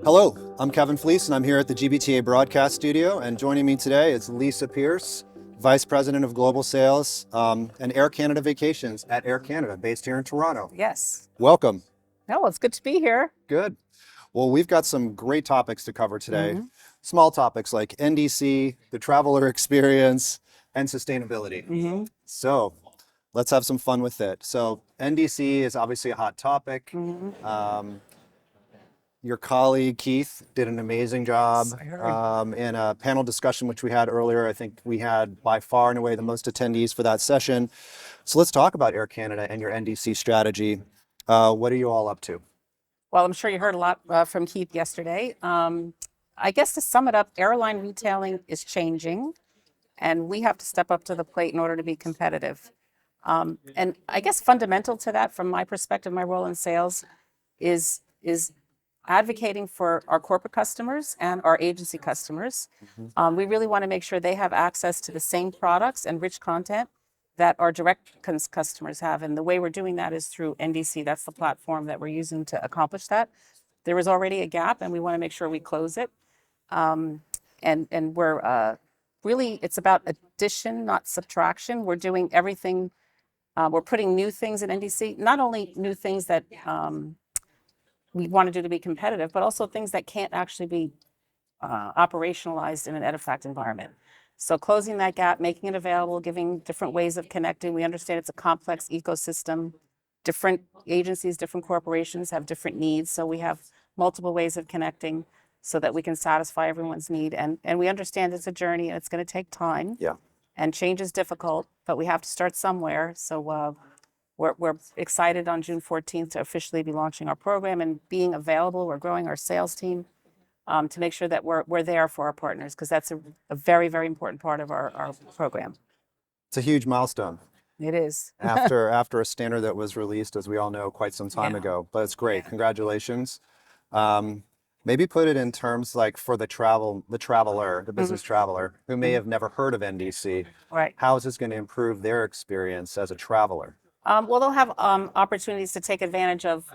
Hello, I'm Kevin Fleece, and I'm here at the GBTA Broadcast Studio. And joining me today is Lisa Pierce, Vice President of Global Sales and Air Canada Vacations at Air Canada, based here in Toronto. Yes. Welcome. No, it's good to be here. Good. Well, we've got some great topics to cover today. Mm-hmm. Small topics like NDC, the traveler experience, and sustainability. Mm-hmm. So let's have some fun with it. So NDC is obviously a hot topic. Mm-hmm. Your colleague Keith did an amazing job Yes, I heard. in a panel discussion which we had earlier. I think we had by far and away the most attendees for that session. So let's talk about Air Canada and your NDC strategy. What are you all up to? Well, I'm sure you heard a lot from Keith yesterday. I guess to sum it up, airline retailing is changing, and we have to step up to the plate in order to be competitive. And I guess fundamental to that, from my perspective, my role in sales is advocating for our corporate customers and our agency customers. We really want to make sure they have access to the same products and rich content that our direct customers have. And the way we're doing that is through NDC. That's the platform that we're using to accomplish that. There is already a gap, and we want to make sure we close it. And we're really, it's about addition, not subtraction. We're doing everything. We're putting new things in NDC, not only new things that we want to do to be competitive, but also things that can't actually be operationalized in an EDIFACT environment. So closing that gap, making it available, giving different ways of connecting. We understand it's a complex ecosystem. Different agencies, different corporations have different needs. So we have multiple ways of connecting so that we can satisfy everyone's need. And we understand it's a journey and it's going to take time. Yeah. And change is difficult, but we have to start somewhere. So we're excited on June 14th to officially be launching our program and being available. We're growing our sales team to make sure that we're there for our partners, because that's a very, very important part of our program. It's a huge milestone It is. after a standard that was released, as we all know, quite some time ago. But it's great. Yeah. Congratulations. Maybe put it in terms like for the traveler, the business traveler who may have never heard of NDC. Right. How is this going to improve their experience as a traveler? Well, they'll have opportunities to take advantage of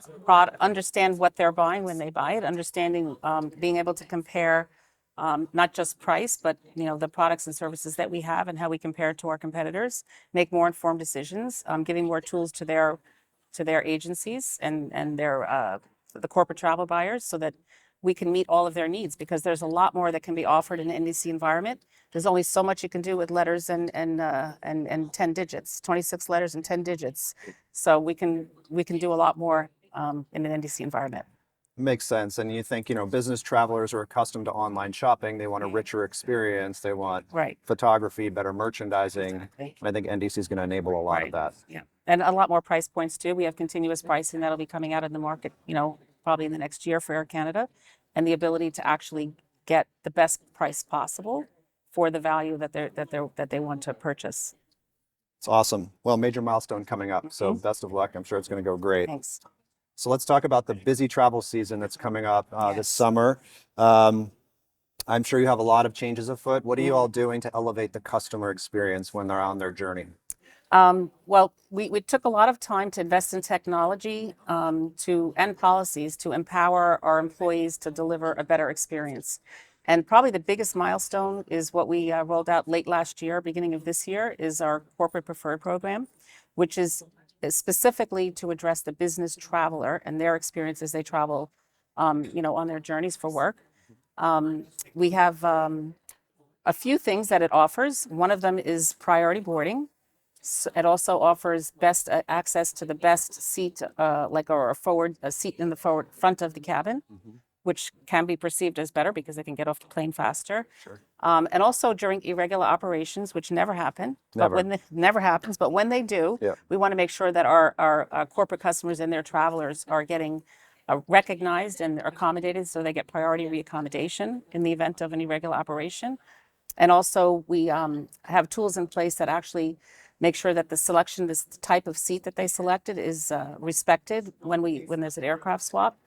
understand what they're buying when they buy it, understanding, being able to compare not just price, but the products and services that we have and how we compare to our competitors, make more informed decisions, giving more tools to their agencies and the corporate travel buyers, so that we can meet all of their needs, because there's a lot more that can be offered in an NDC environment. There's only so much you can do with letters and 10 digits, 26 letters and 10 digits. So we can do a lot more in an NDC environment. Makes sense. And you think, business travelers are accustomed to online shopping. They want a richer experience. They want photography, better merchandising. Exactly. And I think NDC is going to enable a lot of that. Yeah. And a lot more price points too. We have continuous pricing that'll be coming out in the market, probably in the next year for Air Canada, and the ability to actually get the best price possible for the value that they want to purchase. It's awesome. Well, major milestone coming up. So best of luck. I'm sure it's going to go great. Thanks. So let's talk about the busy travel season that's coming up this Yes. summer. I'm sure you have a lot of changes afoot. What are you all doing to elevate the customer experience when they're on their journey? Well, we took a lot of time to invest in technology and policies to empower our employees to deliver a better experience. And probably the biggest milestone is what we rolled out late last year, beginning of this year, is our corporate preferred program, which is specifically to address the business traveler and their experience as they travel, on their journeys for work. We have a few things that it offers. One of them is priority boarding. It also offers best access to the best seat, a seat in the front of the cabin, which can be perceived as better because they can get off the plane faster. Sure. And also during irregular operations, which never happen. Never. Never happens, but when they do, we want to make sure that our corporate customers and their travelers are getting recognized and accommodated, so they get priority reaccommodation in the event of an irregular operation. And also we have tools in place that actually make sure that the selection, this type of seat that they selected, is respected when there's an aircraft swap.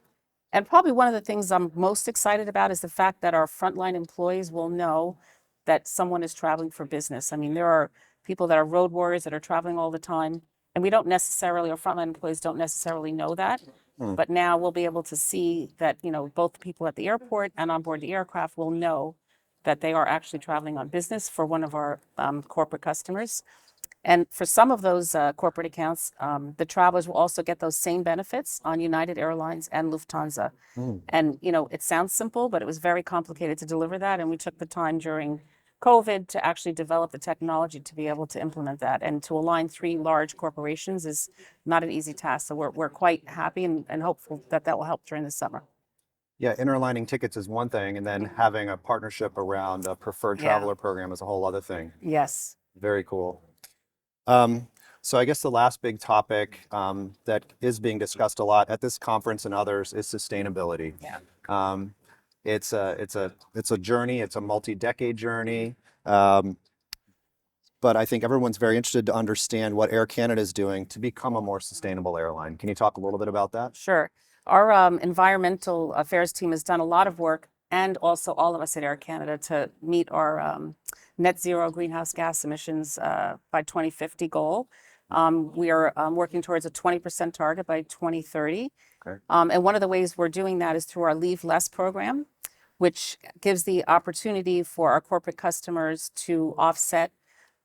And probably one of the things I'm most excited about is the fact that our frontline employees will know that someone is traveling for business. I mean, there are people that are road warriors that are traveling all the time, and we don't necessarily, our frontline employees don't necessarily know that. But now we'll be able to see that, both the people at the airport and on board the aircraft will know that they are actually traveling on business for one of our corporate customers. And for some of those corporate accounts, the travelers will also get those same benefits on United Airlines and Lufthansa. And, it sounds simple, but it was very complicated to deliver that. And we took the time during COVID to actually develop the technology to be able to implement that. And to align three large corporations is not an easy task. So we're quite happy and hopeful that that will help during the summer. Yeah, interlining tickets is one thing, and then having a partnership around a preferred Yeah. traveler program is a whole other thing. Yes. Very cool. So I guess the last big topic that is being discussed a lot at this conference and others is sustainability. Yeah. It's a journey. It's a multi-decade journey. But I think everyone's very interested to understand what Air Canada is doing to become a more sustainable airline. Can you talk a little bit about that? Sure. Our environmental affairs team has done a lot of work, and also all of us at Air Canada, to meet our net zero greenhouse gas emissions by 2050 goal. We are working towards a 20% target by 2030. Okay. And one of the ways we're doing that is through our Leave Less program, which gives the opportunity for our corporate customers to offset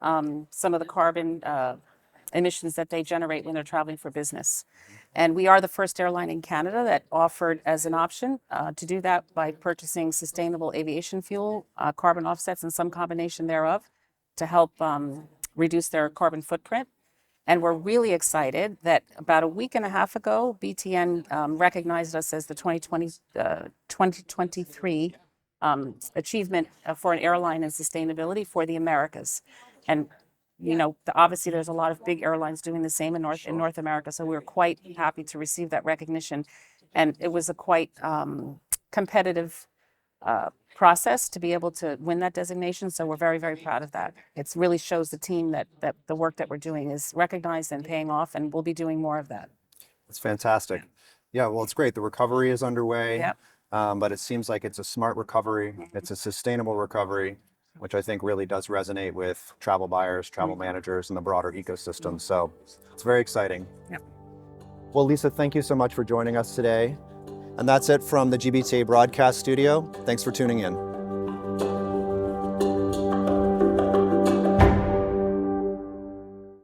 some of the carbon emissions that they generate when they're traveling for business. And we are the first airline in Canada that offered as an option to do that by purchasing sustainable aviation fuel, carbon offsets, and some combination thereof to help reduce their carbon footprint. And we're really excited that about a week and a half ago, BTN recognized us as the 2023 achievement for an airline in sustainability for the Americas. And obviously there's a lot of big airlines doing the same in North America, so we were quite happy to receive that recognition. And it was a quite competitive process to be able to win that designation, so we're very, very proud of that. It really shows the team that the work that we're doing is recognized and paying off, and we'll be doing more of that. That's fantastic. Yeah, well, it's great. The recovery is underway, Yep. But it seems like it's a smart recovery. It's a sustainable recovery, which I think really does resonate with travel buyers, travel managers, and the broader ecosystem. So it's very exciting. Yep. Well, Lisa, thank you so much for joining us today. And that's it from the GBTA broadcast studio. Thanks for tuning in.